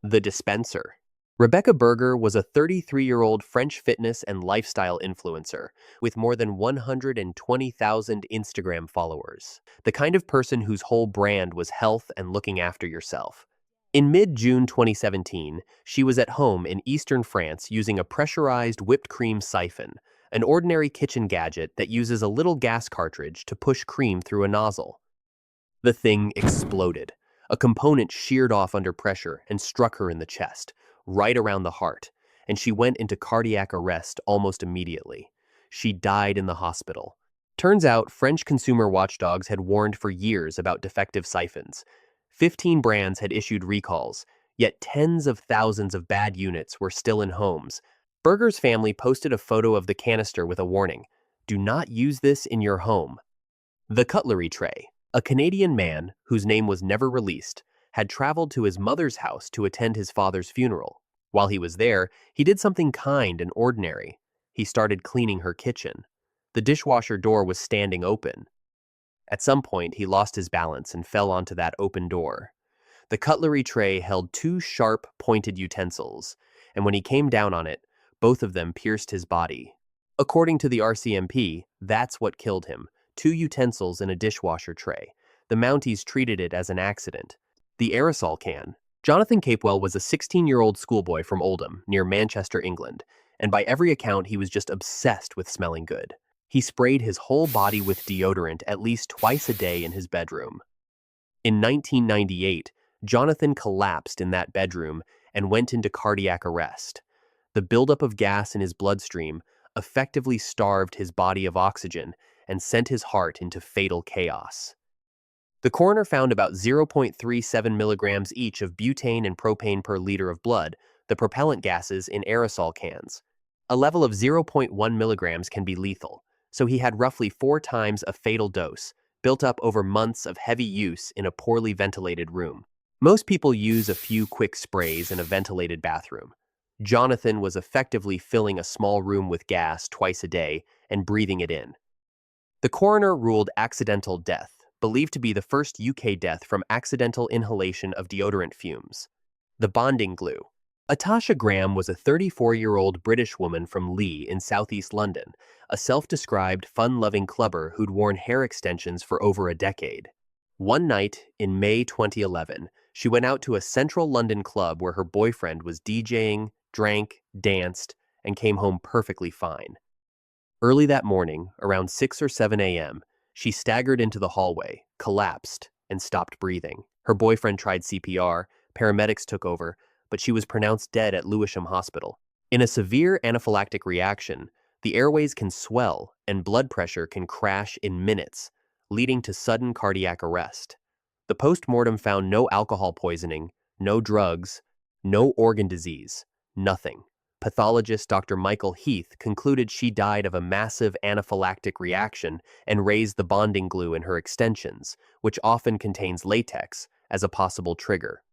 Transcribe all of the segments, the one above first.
The dispenser. Rebecca Berger was a 33-year-old French fitness and lifestyle influencer with more than 120,000 Instagram followers, the kind of person whose whole brand was health and looking after yourself. In mid-June 2017, she was at home in eastern France using a pressurized whipped cream siphon, an ordinary kitchen gadget that uses a little gas cartridge to push cream through a nozzle. The thing exploded. A component sheared off under pressure and struck her in the chest, right around the heart, and she went into cardiac arrest almost immediately. She died in the hospital. Turns out French consumer watchdogs had warned for years about defective siphons. 15 brands had issued recalls, yet tens of thousands of bad units were still in homes. Berger's family posted a photo of the canister with a warning: "Do not use this in your home." The cutlery tray. A Canadian man, whose name was never released, had traveled to his mother's house to attend his father's funeral. While he was there, he did something kind and ordinary. He started cleaning her kitchen. The dishwasher door was standing open. At some point, he lost his balance and fell onto that open door. The cutlery tray held two sharp, pointed utensils, and when he came down on it, both of them pierced his body. According to the RCMP, that's what killed him: two utensils in a dishwasher tray. The Mounties treated it as an accident. The aerosol can. Jonathan Capewell was a 16-year-old schoolboy from Oldham, near Manchester, England, and by every account he was just obsessed with smelling good. He sprayed his whole body with deodorant at least twice a day in his bedroom. In 1998, Jonathan collapsed in that bedroom and went into cardiac arrest. The buildup of gas in his bloodstream effectively starved his body of oxygen and sent his heart into fatal chaos. The coroner found about 0.37 milligrams each of butane and propane per liter of blood, the propellant gases in aerosol cans. A level of 0.1 milligrams can be lethal, so he had roughly 4 times a fatal dose, built up over months of heavy use in a poorly ventilated room. Most people use a few quick sprays in a ventilated bathroom. Jonathan was effectively filling a small room with gas twice a day and breathing it in. The coroner ruled accidental death, believed to be the first UK death from accidental inhalation of deodorant fumes. The bonding glue. Atasha Graham was a 34-year-old British woman from Lee in southeast London, a self-described fun-loving clubber who'd worn hair extensions for over a decade. One night, in May 2011, she went out to a central London club where her boyfriend was DJing, drank, danced, and came home perfectly fine. Early that morning, around 6 or 7 a.m., she staggered into the hallway, collapsed, and stopped breathing. Her boyfriend tried CPR, paramedics took over, but she was pronounced dead at Lewisham Hospital. In a severe anaphylactic reaction, the airways can swell and blood pressure can crash in minutes, leading to sudden cardiac arrest. The post-mortem found no alcohol poisoning, no drugs, no organ disease, nothing. Pathologist Dr. Michael Heath concluded she died of a massive anaphylactic reaction and raised the bonding glue in her extensions, which often contains latex, as a possible trigger.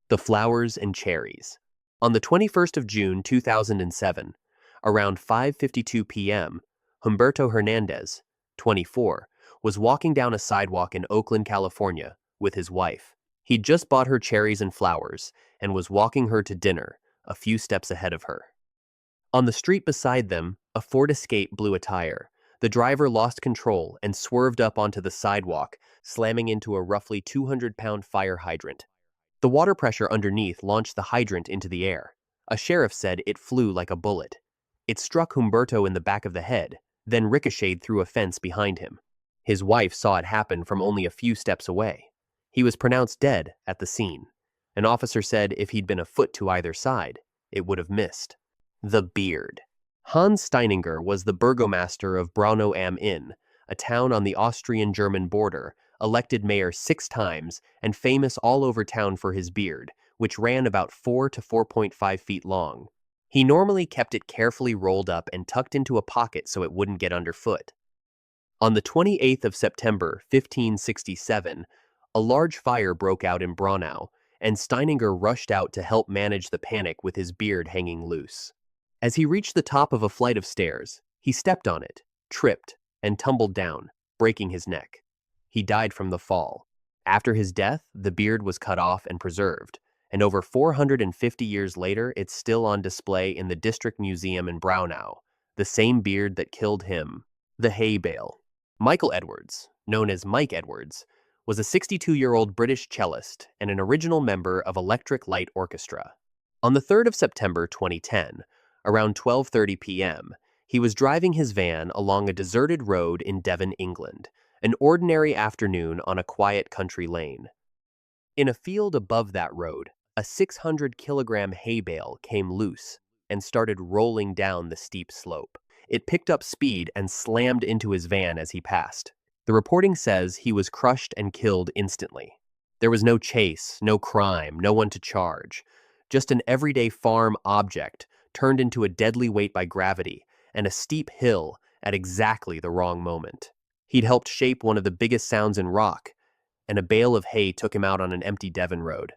The flowers and cherries. On the 21st of June 2007, around 5:52 p.m., Humberto Hernandez, 24, was walking down a sidewalk in Oakland, California, with his wife. He'd just bought her cherries and flowers and was walking her to dinner, a few steps ahead of her. On the street beside them, a Ford Escape blew a tire. The driver lost control and swerved up onto the sidewalk, slamming into a roughly 200-pound fire hydrant. The water pressure underneath launched the hydrant into the air. A sheriff said it flew like a bullet. It struck Humberto in the back of the head, then ricocheted through a fence behind him. His wife saw it happen from only a few steps away. He was pronounced dead at the scene. An officer said if he'd been a foot to either side, it would have missed. The beard. Hans Steininger was the burgomaster of Braunau am Inn, a town on the Austrian-German border, elected mayor 6 times, and famous all over town for his beard, which ran about 4 to 4.5 feet long. He normally kept it carefully rolled up and tucked into a pocket so it wouldn't get underfoot. On the 28th of September, 1567, a large fire broke out in Braunau, and Steininger rushed out to help manage the panic with his beard hanging loose. As he reached the top of a flight of stairs, he stepped on it, tripped, and tumbled down, breaking his neck. He died from the fall. After his death, the beard was cut off and preserved, and over 450 years later, it's still on display in the District Museum in Braunau, the same beard that killed him. The hay bale. Michael Edwards, known as Mike Edwards, was a 62-year-old British cellist and an original member of Electric Light Orchestra. On the 3rd of September 2010, around 12:30 p.m., he was driving his van along a deserted road in Devon, England, an ordinary afternoon on a quiet country lane. In a field above that road, a 600-kilogram hay bale came loose and started rolling down the steep slope. It picked up speed and slammed into his van as he passed. The reporting says he was crushed and killed instantly. There was no chase, no crime, no one to charge. Just an everyday farm object turned into a deadly weight by gravity and a steep hill at exactly the wrong moment. He'd helped shape one of the biggest sounds in rock, and a bale of hay took him out on an empty Devon road.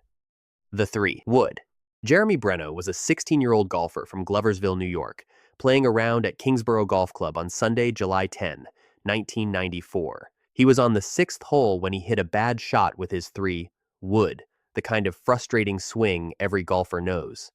The 3. Wood. Jeremy Breno was a 16-year-old golfer from Gloversville, New York, playing around at Kingsborough Golf Club on Sunday, July 10, 1994. He was on the 6th hole when he hit a bad shot with his 3. Wood, the kind of frustrating swing every golfer knows.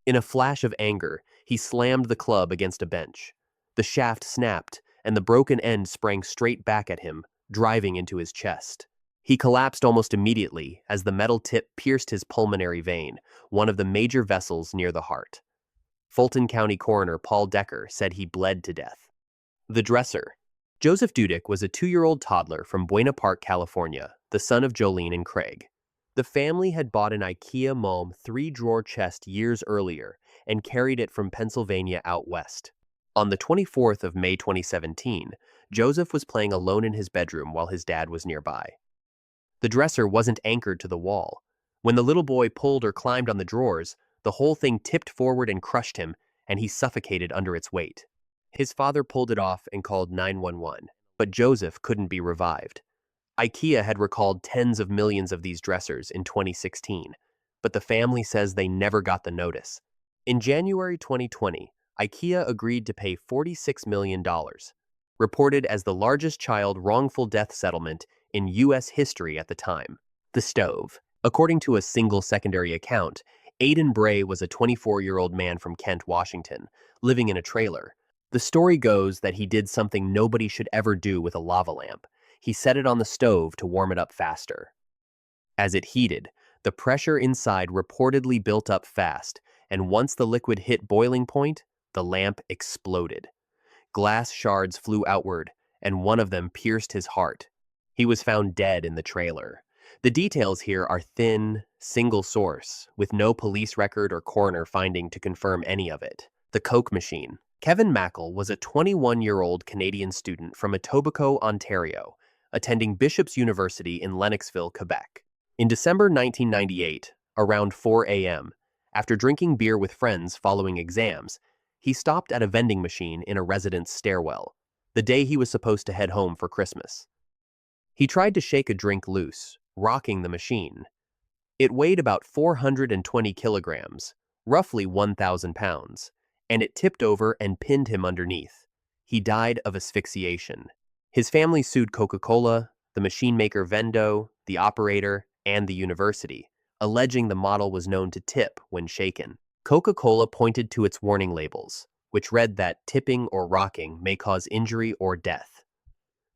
In a flash of anger, he slammed the club against a bench. The shaft snapped, and the broken end sprang straight back at him, driving into his chest. He collapsed almost immediately as the metal tip pierced his pulmonary vein, one of the major vessels near the heart. Fulton County Coroner Paul Decker said he bled to death. The dresser. Joseph Dudek was a 2-year-old toddler from Buena Park, California, the son of Jolene and Craig. The family had bought an IKEA Malm 3-drawer chest years earlier and carried it from Pennsylvania out west. On the 24th of May 2017, Joseph was playing alone in his bedroom while his dad was nearby. The dresser wasn't anchored to the wall. When the little boy pulled or climbed on the drawers, the whole thing tipped forward and crushed him, and he suffocated under its weight. His father pulled it off and called 911, but Joseph couldn't be revived. IKEA had recalled tens of millions of these dressers in 2016, but the family says they never got the notice. In January 2020, IKEA agreed to pay $46 million, reported as the largest child wrongful death settlement in U.S. history at the time. The stove. According to a single secondary account, Aidan Bray was a 24-year-old man from Kent, Washington, living in a trailer. The story goes that he did something nobody should ever do with a lava lamp. He set it on the stove to warm it up faster. As it heated, the pressure inside reportedly built up fast, and once the liquid hit boiling point, the lamp exploded. Glass shards flew outward, and one of them pierced his heart. He was found dead in the trailer. The details here are thin, single source, with no police record or coroner finding to confirm any of it. The Coke machine. Kevin Mackle was a 21-year-old Canadian student from Etobicoke, Ontario, attending Bishop's University in Lennoxville, Quebec. In December 1998, around 4 a.m., after drinking beer with friends following exams, he stopped at a vending machine in a residence stairwell, the day he was supposed to head home for Christmas. He tried to shake a drink loose, rocking the machine. It weighed about 420 kilograms, roughly 1,000 pounds, and it tipped over and pinned him underneath. He died of asphyxiation. His family sued Coca-Cola, the machine maker Vendo, the operator, and the university, alleging the model was known to tip when shaken. Coca-Cola pointed to its warning labels, which read that tipping or rocking may cause injury or death.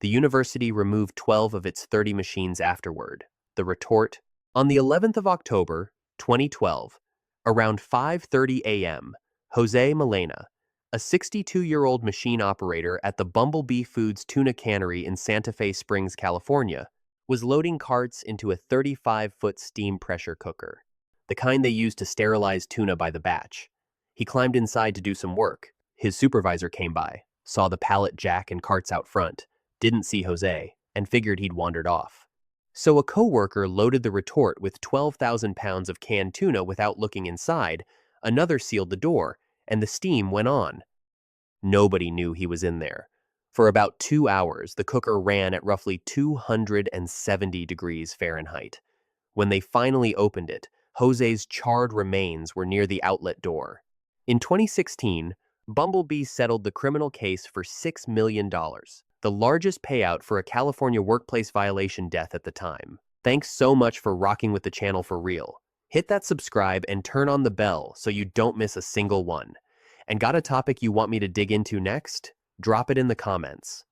The university removed 12 of its 30 machines afterward. The retort. On the 11th of October, 2012, around 5:30 a.m., Jose Milena, a 62-year-old machine operator at the Bumblebee Foods tuna cannery in Santa Fe Springs, California, was loading carts into a 35-foot steam pressure cooker, the kind they use to sterilize tuna by the batch. He climbed inside to do some work. His supervisor came by, saw the pallet jack and carts out front, didn't see Jose, and figured he'd wandered off. So a co-worker loaded the retort with 12,000 pounds of canned tuna without looking inside, another sealed the door, and the steam went on. Nobody knew he was in there. For about 2 hours, the cooker ran at roughly 270 degrees Fahrenheit. When they finally opened it, Jose's charred remains were near the outlet door. In 2016, Bumblebee settled the criminal case for $6 million, the largest payout for a California workplace violation death at the time. Thanks so much for rocking with the channel for real. Hit that subscribe and turn on the bell so you don't miss a single one. And got a topic you want me to dig into next? Drop it in the comments.